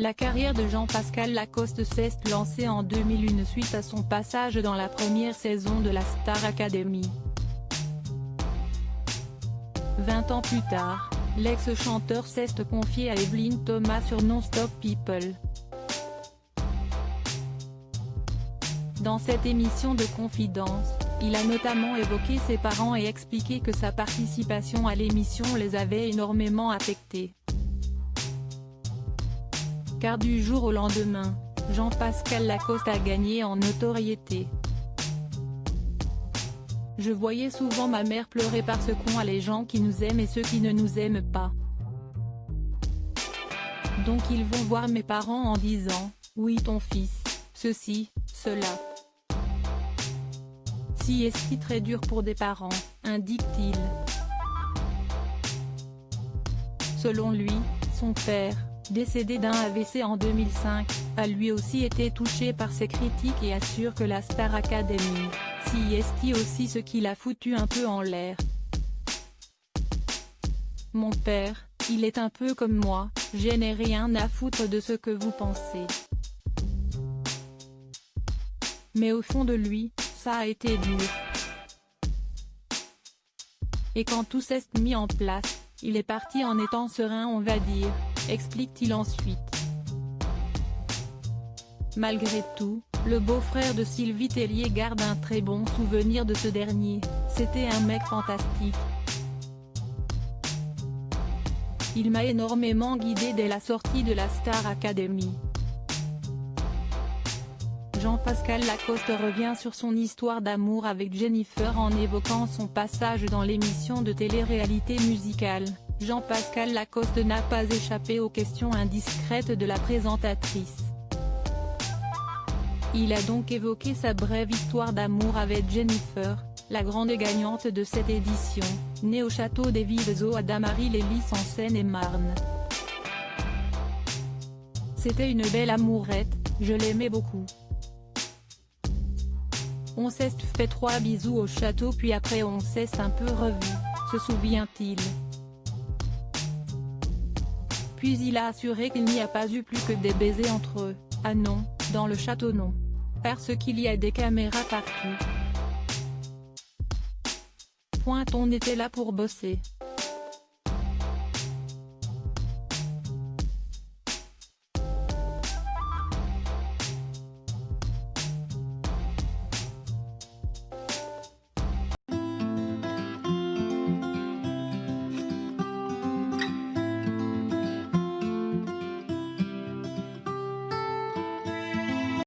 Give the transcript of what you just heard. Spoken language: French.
La carrière de Jean-Pascal Lacoste s'est lancée en 2001 suite à son passage dans la première saison de la Star Academy. 20 ans plus tard, l'ex-chanteur s'est confié à Evelyne Thomas sur Non-Stop People. Dans cette émission de confidence, il a notamment évoqué ses parents et expliqué que sa participation à l'émission les avait énormément affectés. Car du jour au lendemain, Jean-Pascal Lacoste a gagné en notoriété. Je voyais souvent ma mère pleurer parce qu'on a les gens qui nous aiment et ceux qui ne nous aiment pas. Donc ils vont voir mes parents en disant, oui ton fils, ceci, cela. Si est-ce très dur pour des parents, indique-t-il. Selon lui, son père, décédé d'un AVC en 2005, a lui aussi été touché par ces critiques et assure que la Star Academy, si est aussi ce qui l'a foutu un peu en l'air. Mon père, il est un peu comme moi, je n'ai rien à foutre de ce que vous pensez. Mais au fond de lui, ça a été dur. Et quand tout s'est mis en place, il est parti en étant serein on va dire, explique-t-il ensuite. Malgré tout, le beau-frère de Sylvie Tellier garde un très bon souvenir de ce dernier, c'était un mec fantastique. Il m'a énormément guidé dès la sortie de la Star Academy. Jean-Pascal Lacoste revient sur son histoire d'amour avec Jennifer en évoquant son passage dans l'émission de télé-réalité musicale. Jean-Pascal Lacoste n'a pas échappé aux questions indiscrètes de la présentatrice. Il a donc évoqué sa brève histoire d'amour avec Jennifer, la grande gagnante de cette édition, née au château des Vives à Damary-les-Lys en Seine-et-Marne. C'était une belle amourette, je l'aimais beaucoup. On s'est fait 3 bisous au château puis après on s'est un peu revus, se souvient-il. Puis il a assuré qu'il n'y a pas eu plus que des baisers entre eux, ah non, dans le château non. Parce qu'il y a des caméras partout. On était là pour bosser.